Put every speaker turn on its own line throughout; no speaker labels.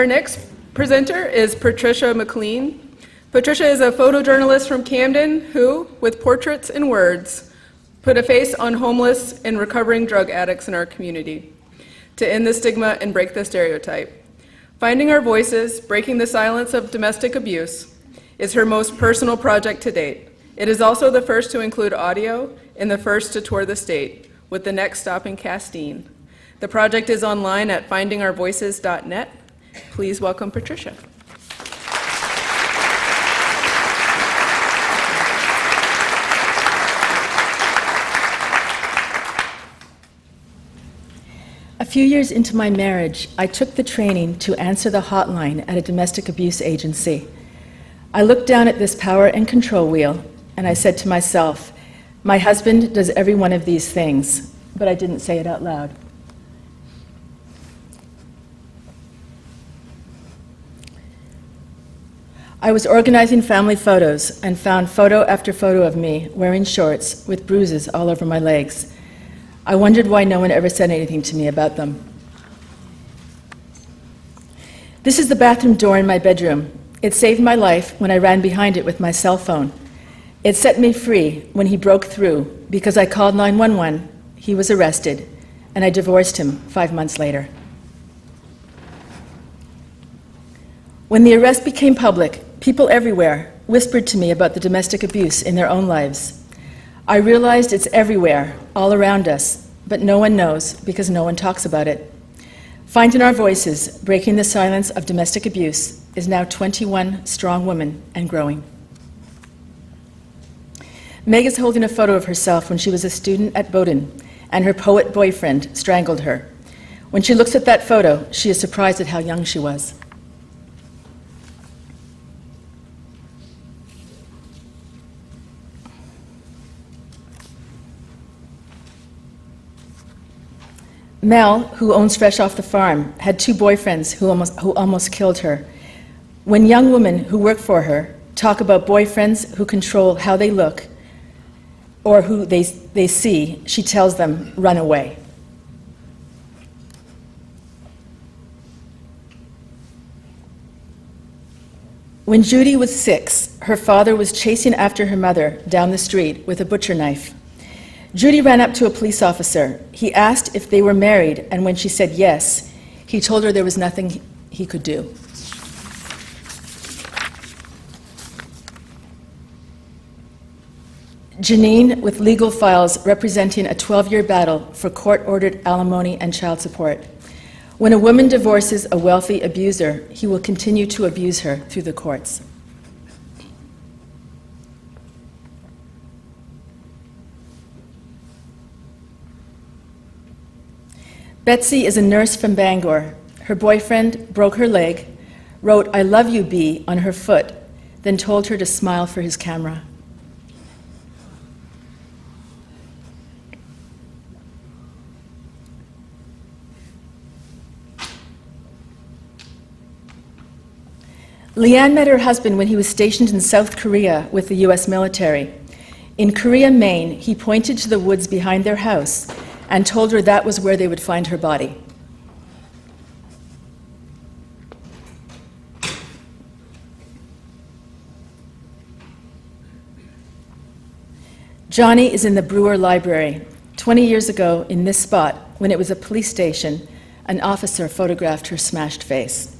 Our next presenter is Patricia McLean. Patricia is a photojournalist from Camden who, with portraits and words, put a face on homeless and recovering drug addicts in our community to end the stigma and break the stereotype. Finding Our Voices, Breaking the Silence of Domestic Abuse is her most personal project to date. It is also the first to include audio and the first to tour the state, with the next stop in Castine. The project is online at findingourvoices.net. Please welcome Patricia.
A few years into my marriage, I took the training to answer the hotline at a domestic abuse agency. I looked down at this power and control wheel, and I said to myself, my husband does every one of these things, but I didn't say it out loud. I was organizing family photos and found photo after photo of me wearing shorts with bruises all over my legs. I wondered why no one ever said anything to me about them. This is the bathroom door in my bedroom. It saved my life when I ran behind it with my cell phone. It set me free when he broke through because I called 911, he was arrested, and I divorced him 5 months later. When the arrest became public, people everywhere whispered to me about the domestic abuse in their own lives. I realized it's everywhere, all around us, but no one knows because no one talks about it. Finding Our Voices, Breaking the Silence of Domestic Abuse is now 21 strong women and growing. Meg is holding a photo of herself when she was a student at Bowdoin, and her poet boyfriend strangled her. When she looks at that photo, she is surprised at how young she was. Mel, who owns Fresh Off the Farm, had 2 boyfriends who almost killed her. When young women who work for her talk about boyfriends who control how they look or who they see, she tells them, run away. When Judy was 6, her father was chasing after her mother down the street with a butcher knife. Judy ran up to a police officer. He asked if they were married, and when she said yes, he told her there was nothing he could do. Janine, with legal files representing a 12-year battle for court-ordered alimony and child support. When a woman divorces a wealthy abuser, he will continue to abuse her through the courts. Betsy is a nurse from Bangor. Her boyfriend broke her leg, wrote, "I love you, B," on her foot, then told her to smile for his camera. Leanne met her husband when he was stationed in South Korea with the US military. In Korea, Maine, he pointed to the woods behind their house and told her that was where they would find her body. Johnny is in the Brewer Library. 20 years ago, in this spot, when it was a police station, an officer photographed her smashed face.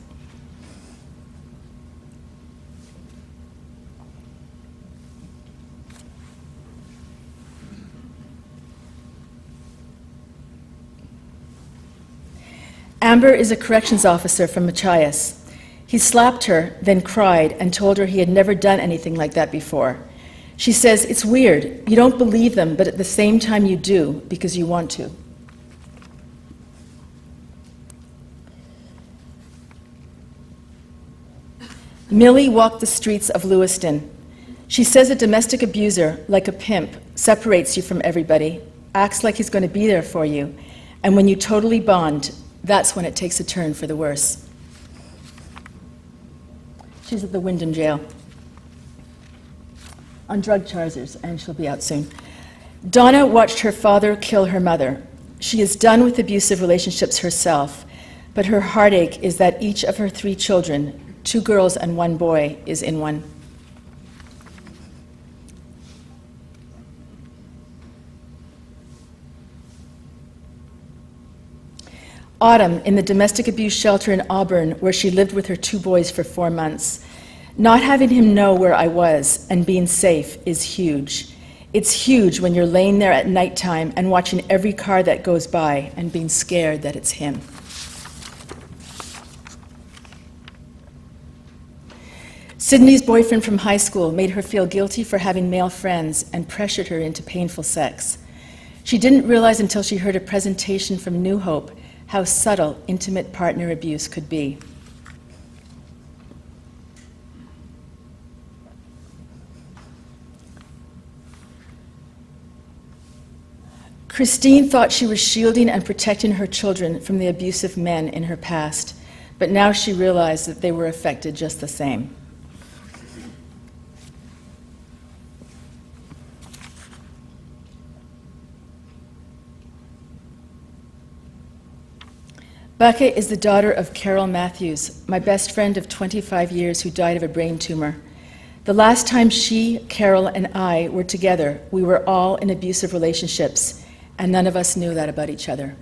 Amber is a corrections officer from Machias. He slapped her, then cried, and told her he had never done anything like that before. She says, "It's weird. You don't believe them, but at the same time you do, because you want to." Millie walked the streets of Lewiston. She says a domestic abuser, like a pimp, separates you from everybody, acts like he's going to be there for you, and when you totally bond, that's when it takes a turn for the worse. She's at the Wyndham jail on drug charges, and she'll be out soon. Donna watched her father kill her mother. She is done with abusive relationships herself, but her heartache is that each of her 3 children, 2 girls and 1 boy, is in one. Autumn, in the domestic abuse shelter in Auburn, where she lived with her 2 boys for 4 months. Not having him know where I was and being safe is huge. It's huge when you're laying there at nighttime and watching every car that goes by and being scared that it's him. Sydney's boyfriend from high school made her feel guilty for having male friends and pressured her into painful sex. She didn't realize until she heard a presentation from New Hope how subtle intimate partner abuse could be. Christine thought she was shielding and protecting her children from the abusive men in her past, but now she realized that they were affected just the same. Becca is the daughter of Carol Matthews, my best friend of 25 years who died of a brain tumor. The last time she, Carol, and I were together, we were all in abusive relationships, and none of us knew that about each other.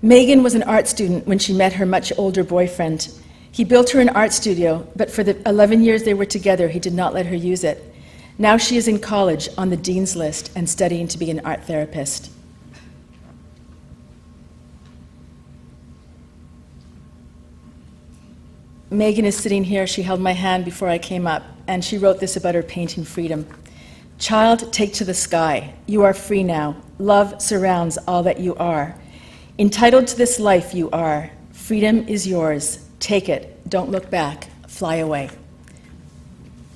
Megan was an art student when she met her much older boyfriend. He built her an art studio, but for the 11 years they were together, he did not let her use it. Now she is in college on the dean's list and studying to be an art therapist. Megan is sitting here. She held my hand before I came up, and she wrote this about her painting freedom. Child, take to the sky. You are free now. Love surrounds all that you are. Entitled to this life you are. Freedom is yours. Take it. Don't look back. Fly away.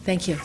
Thank you.